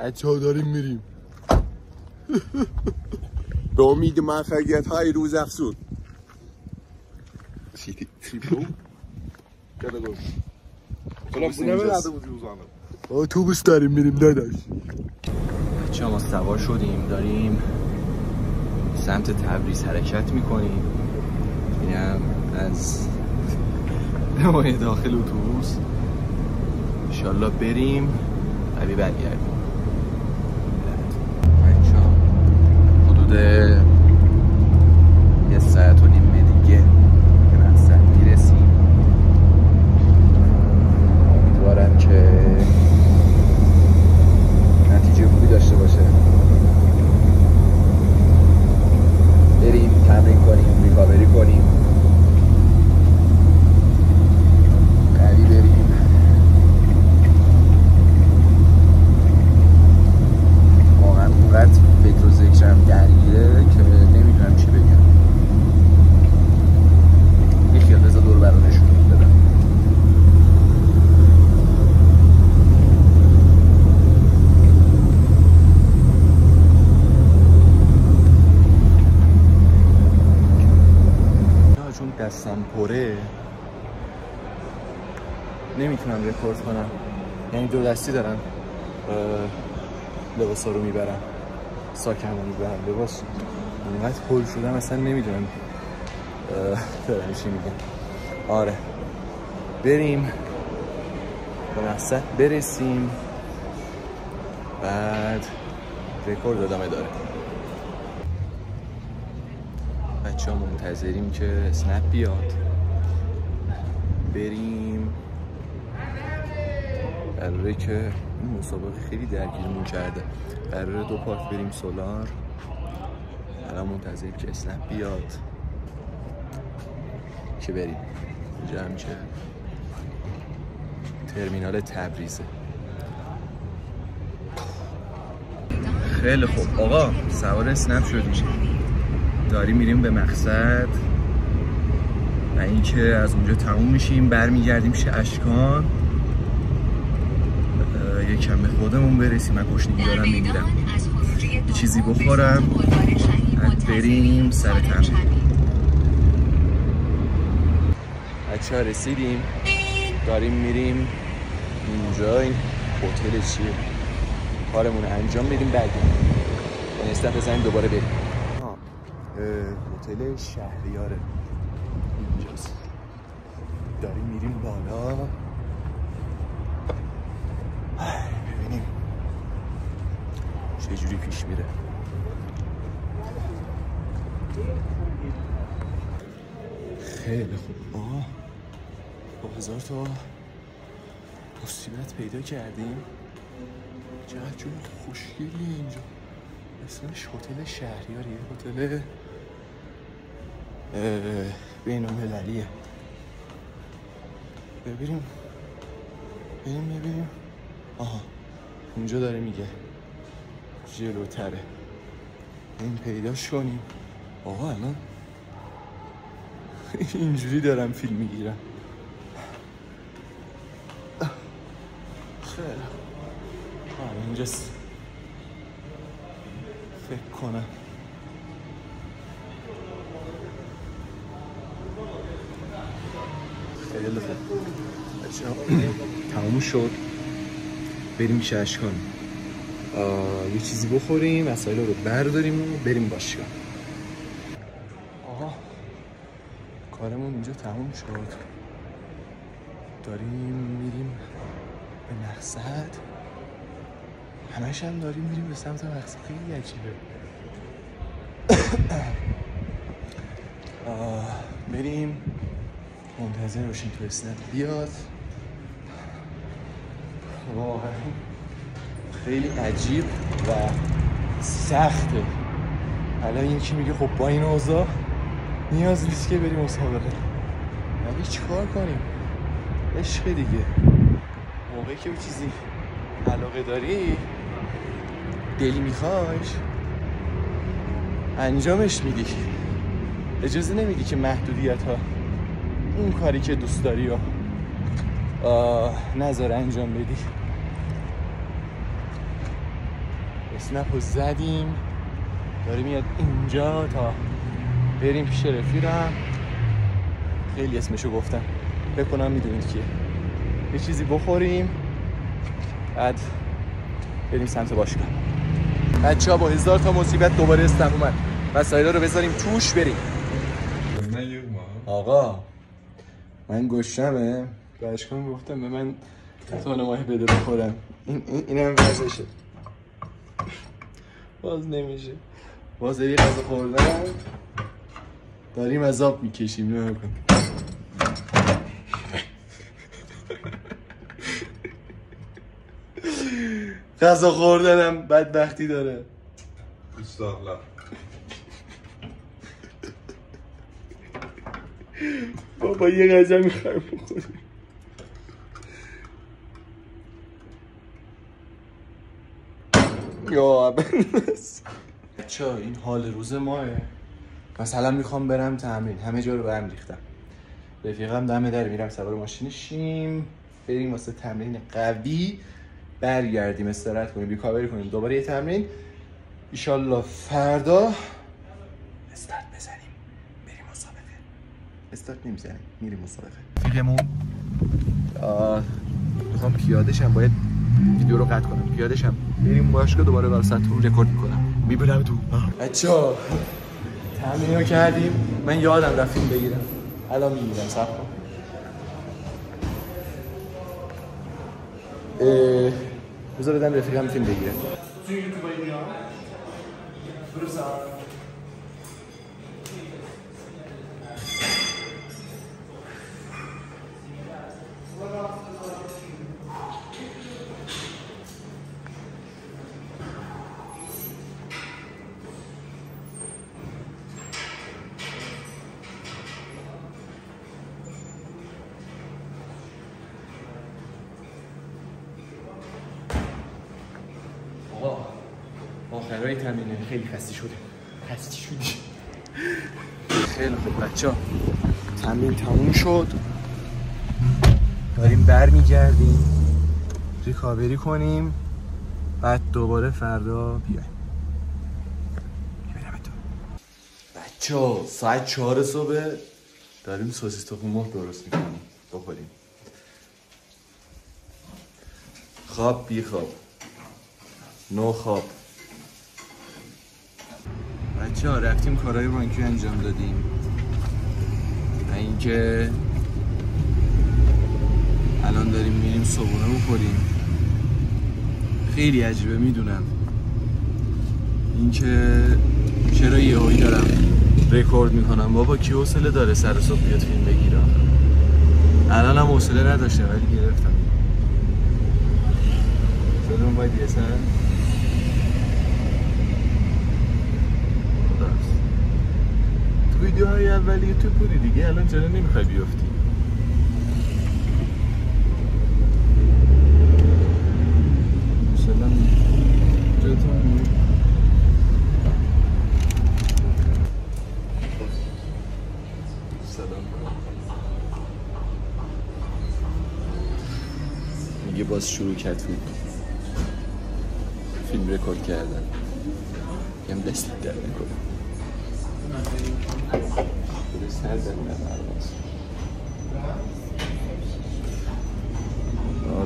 بچه‌ها داریم میریم به امید موفقیت های روز افزون. اتوبوس داریم میریم داداش. بچه‌ها ما سوار شدیم داریم سمت تبریز حرکت میکنیم. اینم از نمای داخل اتوبوس. انشالله بریم قبی برگردیم. بچه‌ها حدود 1 ساعت و نیم دیگه به مقصد میرسیم. امیدوارم که نتیجه خوبی داشته باشه. بریم تمرین کنیم، ریکاوری کنیم، قوی بریم. واقعا اونقدر فکر و ذکرم درگیره که نمیدونم چی بگم. یه خیال بذار دور برا نشون بدم. چون دستم پره نمیتونم رکورد کنم، یعنی 2 دستی دارم لباسا رو میبرم، ساکم رو میبرم. لباس اونقدر پر شدم اصلا نمیدونم دارم چی میگم. آره بریم به مقصد برسیم، بعد رکورد ادامه داره. بچه ها منتظریم که اسنپ بیاد بریم. قراره که این مسابقه خیلی درگیرمون کرده. قراره 2 پارت بریم سولار. الان منتظریم که اسنپ بیاد که بریم. اینجا هم که ترمینال تبریزه. خیلی خوب آقا سوار اسنپ شدیم، داریم میریم به مقصد و اینکه از اونجا تموم میشیم برمیگردیم اشکان. یکم به خودمون برسیم. من گشنگی دارم میگیرم، یه چیزی بخورم بعد بریم سر تمرین. بچه‌ها رسیدیم، داریم میریم اینجا. این هتل چیه؟ کارمون رو انجام بدیم برگردیم. نستم بزنیم دوباره بریم. هتل شهریاره اینجاست. داریم میریم بالا ببینیم چه جوری پیش میره. خیلی خوب. با 1000 تا مصیبت پیدا کردیم. چقدر جور خوشگلیه اینجا. اسمش هتل شهریاریه. هتل بین‌المللیه. ببینیم. آها اونجا داره میگه جلوتره. این پیداش کنیم. آقا الان اینجوری دارم فیلم میگیرم. خیلی اینجاست فکر کنم. خیلی خوب بچه‌ها تموم شد. بریم اشکان یه چیزی بخوریم، وسایل رو برداریم و بریم باشگاه. آها کارمون اینجا تموم شد. داریم میریم به مقصد. همش هم داریم میریم به سمت مقصد. خیلی عجیبه. بریم منتظر باشیم تو اسنپ بیاد. واقعا خیلی عجیب و سخته. الان یکی میگه خب با این اوضاع نیاز نیست که بریم مسابقه، ولی چیکار کنیم؟ عشق دیگه. موقعی که به چیزی علاقه داری، دلی میخوایش، انجامش میدی. اجازه نمیدی که محدودیت ها اون کاری که دوست داری و نذاره انجام بدی. اسنپ رو زدیم، داره میاد اینجا تا بریم پیش رفیقم. خیلی اسمشو گفتم، بکنم میدونید کیه. یه چیزی بخوریم بعد بریم سمت باشگاه. بچه ها با 1000 تا مصیبت دوباره اسنپ اومد. وسایل رو بذاریم توش بریم. آقا من گشنمه، باشگاه گفتم به من تان ماهی بده بخورم. اینم وضعشه. باز نمیشه. باز یه غذا خوردن داریم عذاب میکشیم. نه کن. غذا خوردنم بدبختی داره. استغفرالله. بابا یه غذا میخوایم بخوریم. یا بنس. بچه‌ها این حال روز ماه. مثلا میخوام برم تمرین، همه جا رو به هم ریختم. رفیقم دم در میرم سوار ماشین شیم بریم واسه تمرین قوی، برگردیم استراحت کنیم، ریکاوری کنیم، دوباره یه تمرین. ان شاءالله فردا استارت بزنیم بریم مسابقه. استارت نمیزنیم میریم مسابقه. رفیقمون میخوام پیاده شم، باید ویدیو رو قطع کنم، پیاده شم بریم باشگاه دوباره واسهتون رکورد میکنم. میبرم تو. بچه‌ها تمرین رو کردیم، من یادم رفت فیلم بگیرم، الان میگیرم. صبر کن. بذار بدم رفیقم فیلم بگیره. آخرای تمرینه خیلی خسته شدیم. خیلی خوب بچه‌ها تمرین تموم شد، داریم برمیگردیم ریکاوری کنیم بعد دوباره فردا بیایم. بچه‌ها ساعت 4 صبح داریم سوسیس تخم مرغ درست میکنیم بخوریم. خواب بی خواب نو خواب. بچه‌ها رفتیم کارهای بانکی انجام دادیم. اینکه الان داریم میریم صبحونه بخوریم. خیلی عجیبه میدونم اینکه چرا یهویی دارم رکورد میکنم. بابا کی حوصله داره سر صبح بیاد فیلم بگیره؟ الانم حوصله نداشتم ولی گرفتم. صدام باید یه سن ویدیوهای اولی تو بودی دیگه، الان چرا نمیخوای بیافتی؟ سلام جاتون. سلام. میگه باز شروع کرد فیلم رکورد کردن. هم دستت در نکنه. سر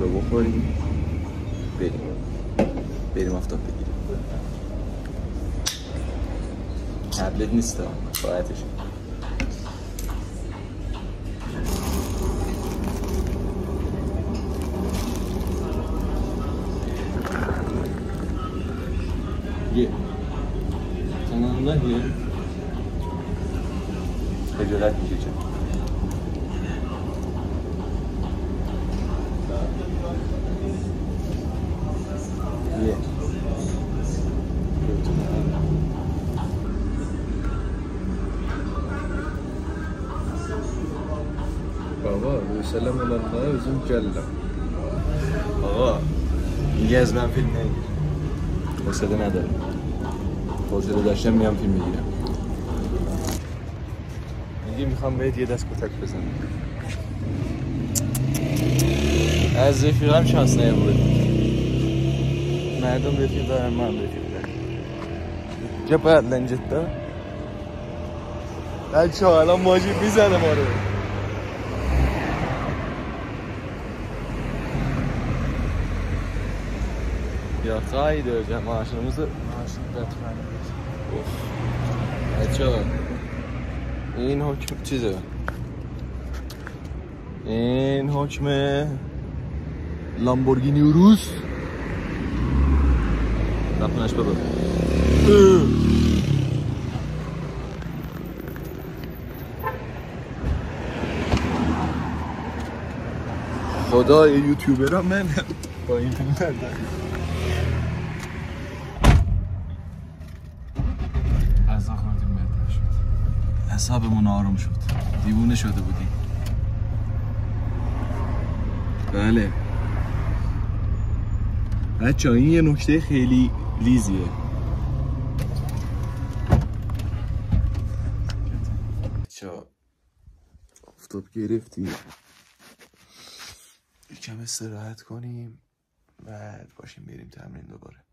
رو بخوریم بریم آفتاب بگیریم. تبلت نیست ها باعتش. یه تنان نهیه خجالت میشه چه یه بابا بسلام الله بزن جلم. آقا میگه از من فیلم نگیر، حوصله ندارم. حوصله داشتم میام فیلم میگیرم. میگه میخوام بهت یه دست کتک بزنم. از رفیقم شانس نیاورد. مردم رفیق دارن، ما هم رفیق داریم. جا باید لنجت دار بچه ها الان ماجی میزنه ما رو. یا قایده جماعشنموزه بچه ها این حکم چیزه، این حکم لامبورگینی روس رفتنش ببر خدای یوتیوبرم من با این فیلم دارم غذا خوردیم بهتر شد، حسابمون آروم شد، دیوونه شده بودیم. بله بچه ها این یه نکته خیلی لیزیه. بچه ها آفتاب گرفتیم، یکم استراحت کنیم بعد باشیم بریم تمرین دوباره.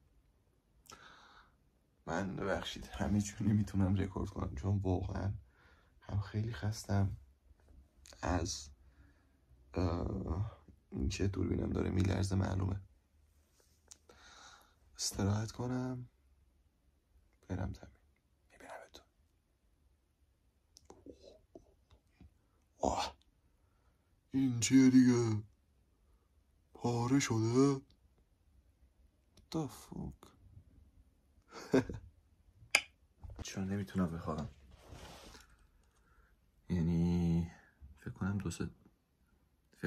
من ببخشید همه چون نمیتونم رکورد کنم چون واقعا هم خیلی خستم از این که دوربینم داره میلرزه معلومه. استراحت کنم برم تمرین. میبینم تو. آه این چیه دیگه؟ پاره شده؟ What the fuck؟ چون نمیتونم بخوابم، یعنی فکر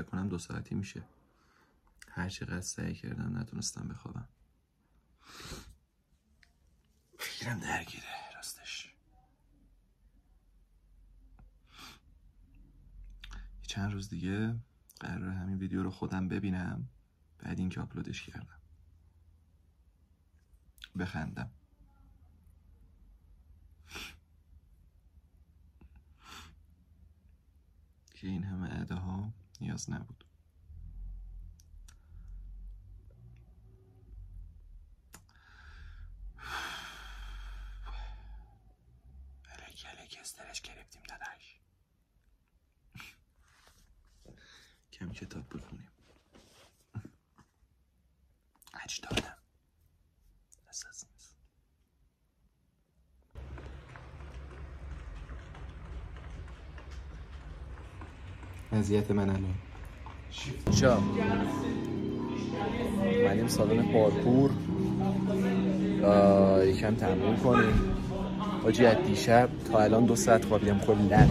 کنم دو ساعتی میشه هر چقدر سعی کردم نتونستم بخوابم. فکرم درگیره راستش. چند روز دیگه قراره همین ویدیو رو خودم ببینم، بعد اینکه آپلودش کردم بخندم. که این همه اده ها نیاز نبود. الک استرس گرفتیم داداش. کمی کتاب بخونیم. اجدادم اساس نیست. وضعیت من الان چا اومدیم سالن پارکور یکم تمرین کنیم. حاجی از دیشب تا الان 2 ساعت خوابیدم کلاً.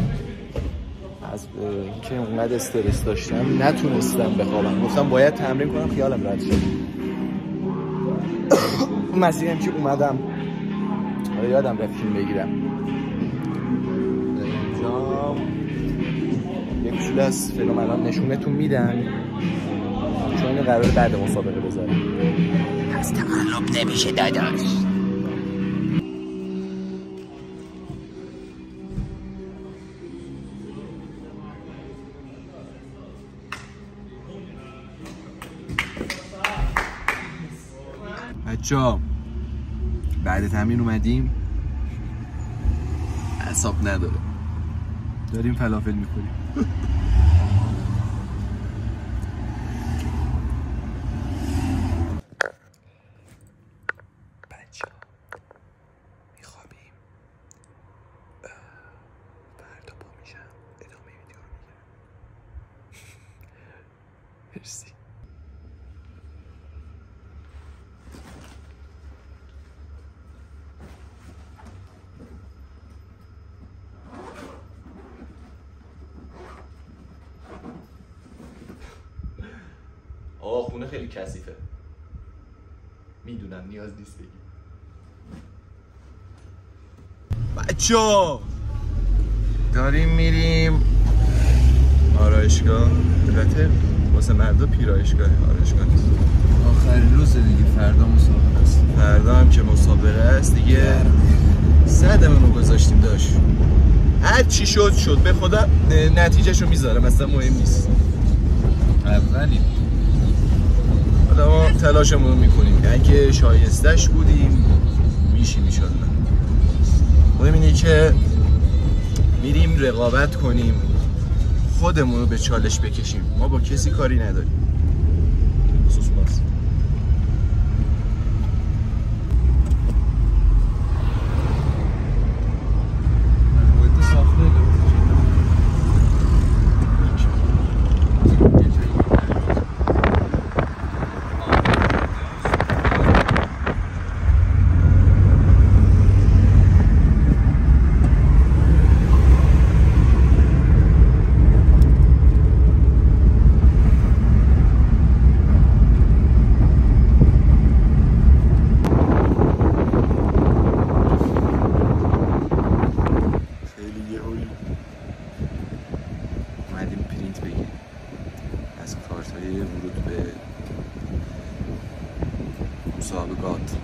از اینکه اونقدر استرس داشتم نتونستم بخوابم، گفتم باید تمرین کنم خیالم راحت شه. اون مسیرم که اومدم یادم رفت فیلم بگیرم اینجا یک کوچولو از فیلم الان نشونتون میدم چون اینو قراره بعد مسابقه بذارم. پس تقلب نمیشه داداش. بچه‌ها بعد تمرین اومدیم، اعصاب نداره، داریم فلافل میخوریم. بچه‌ها میخوابیم، فردا پا میشم ادامه ویدیو رو میگیرم. مرسی. خونه خیلی کثیفه، میدونم نیاز نیست بگیم. بچه‌ها داریم میریم آرایشگاه. البته واسه مردا پیرایشگاه، آرایشگاه نیست. آخرین روز دیگه، فردا مسابقه است. فردا هم که مسابقه است دیگه. صدمونو گذاشتیم داشت، هر چی شد به خدا نتیجهشو میذاره، مثلا مهم نیست. اولی حالا ما تلاشمون رو میکنیم، اگه شایستش بودیم میشیم ایشالله. مهم اینه که میریم رقابت کنیم، خودمون رو به چالش بکشیم. ما با کسی کاری نداریم خصوص باز. اومدیم پرینت بگیریم از کارت‌های ورود به مسابقات.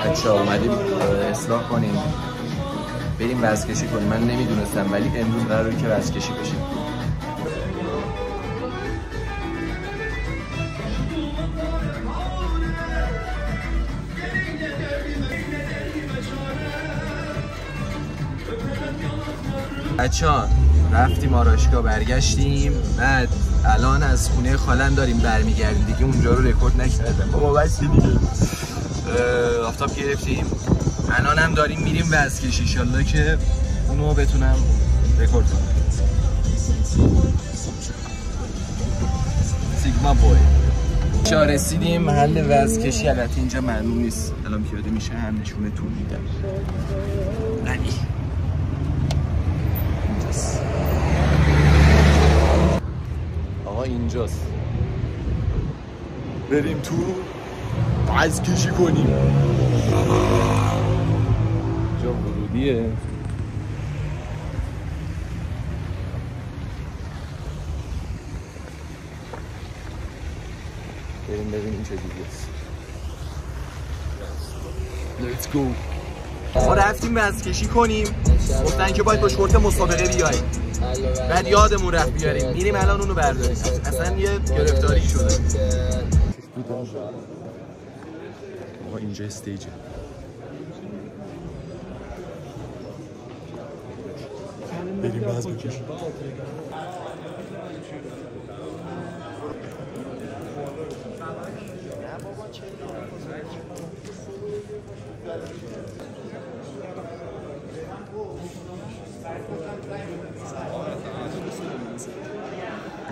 بچه‌ها اومدیم اصلاح کنیم، بریم وزن‌کشی کنیم. من نمیدونستم ولی امروز قراره که وزن‌کشی بشیم. بچه‌ها رفتیم آرایشگاه، برگشتیم، بعد الان از خونه خالم داریم برمیگردیم. دیگه اونجا رو رکورد نکردم بابا، بس دیگه آفتاب گرفتیم. الان هم داریم میریم وزن‌کشی، انشالله که اونو بتونم رکورد کنم. سیگما بوی. چا رسیدیم محل وزن‌کشی. البته اینجا معلوم نیست، الان پیاده میشه هم نشونتون میدم. غنی اینجاست آقا، اینجاست. بریم تو وزن‌کشی کنیم. جا ورودیه. بریم ببینیم چه جوریست. Let's go. ما رفتیم وزن‌کشی کنیم، گفتن که باید با شورت مسابقه بیاییم، بعد یادمون رفت بیاریم. میریم الان اونو برداریم. اصلا یه گرفتاری شده. آقا اینجا استیجه. بریم وزن بکشیم.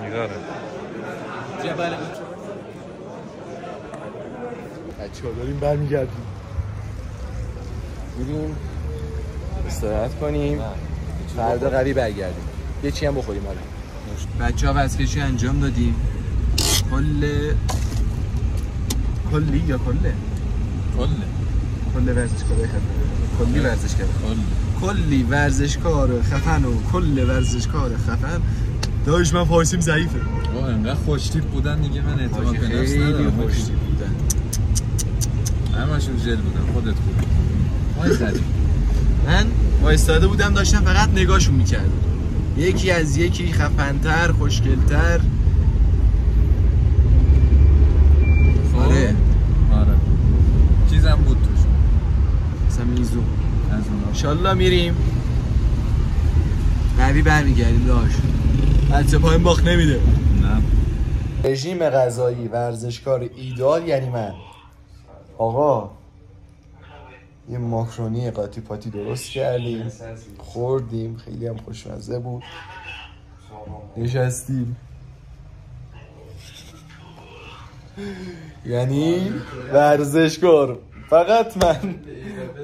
میداره بچه ها داریم برمیگردیم، میریم استراحت کنیم، فردا قوی برگردیم، یه چی هم بخوریم. حالا بچه ها وزن‌کشی انجام دادیم. کل ورزشکار خفن و کل ورزشکار خفن. داشت من فارسیم ضعیفه. انقدر خوشتیپ بودن دیگه، من اعتماد به نفس ندارم. خوشتیپ بودن، همشون جل بودن. خودت بود ما زدیم. من وایستاده بودم داشتم فقط نگاهشون میکردم، یکی از یکی خفن‌تر، خوشگل‌تر. آره چیزم بود توش، مثلا میزو از اونا. انشالله میریم قوی برمیگردیم. داشت بچه پایم باخت نمیده. نه رژیم غذایی ورزشکار ایدئال یعنی من. آقا یه ماکرونی قاطی پاتی درست کردیم، خوردیم، خیلی هم خوشمزه بود. نشستیم، یعنی ورزشکار فقط من.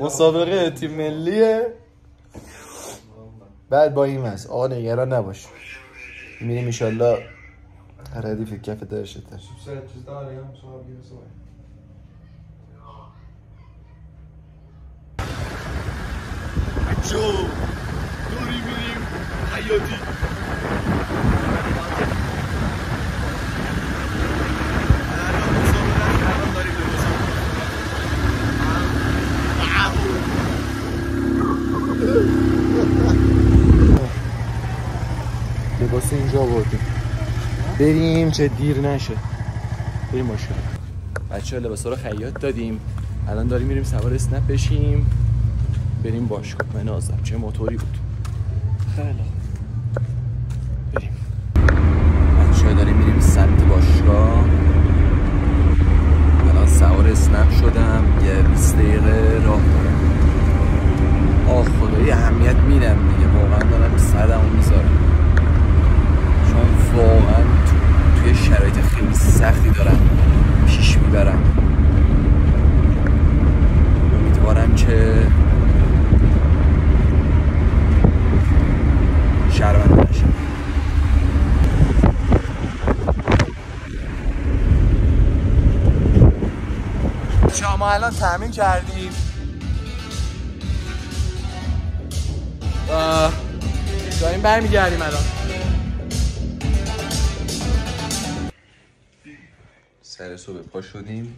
مسابقه تیم ملیه. بعد با این مست آقا نگران نباش، میریم انشالله ردیف کف درشته. جو دوری میریم حیاتی. درست اینجا بردیم. بریم چه دیر نشه. بریم باشگاه. بچه‌ها لباسا رو خیاط دادیم. الان داریم میریم سوار اسنپ بشیم. بریم باشگاه. من نازم چه موتوری بود. خیلی بریم. بچه‌ها داریم میریم سمت باشگاه. الان سوار اسنپ شدم. یه 20 دقیقه راه دارم. خدایی اهمیت میدم دیگه، واقعا دارم صدمو میذارم، چون واقعا توی شرایط خیلی سختی دارم پیش میبرم. امیدوارم که شرمنده نشم. ما الان تامین کردیم. داریم برمیگردیم الان. سر صبح پا شدیم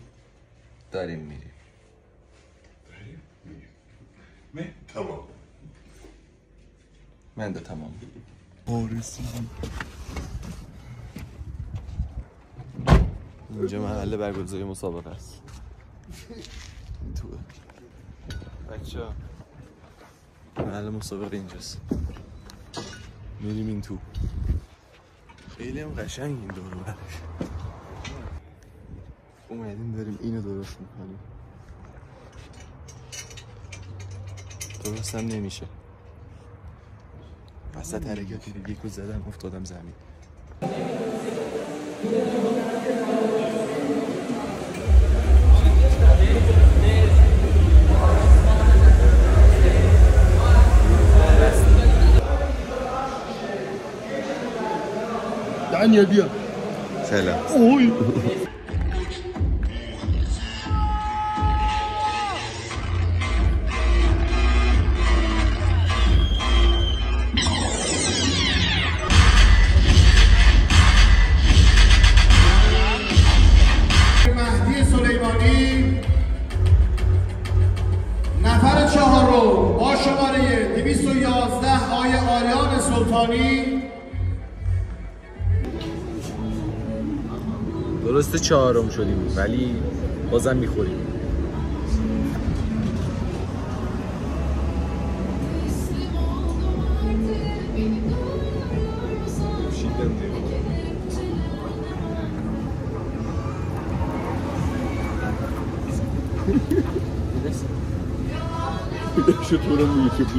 داریم میریم. تمام. من ده تمام. رسیدیم. اینجا محل برگزاری مسابقه است. این توه. بچه‌ها محل مسابقه اینجاست. میریم این تو. خیلی هم قشنگ این دور و برش. اومدیم داریم اینو درست میکنیم. درست هم نمیشه. وسط حرکتی یکو زدم افتادم زمین. دانیل بیا. سلام. اوی. مهدی سلیمانی نفر چهارم با شماره 211 آقای آریان سلطانی. درسته چهارم شدیم ولی بازم میخوریم. Şu turun YouTube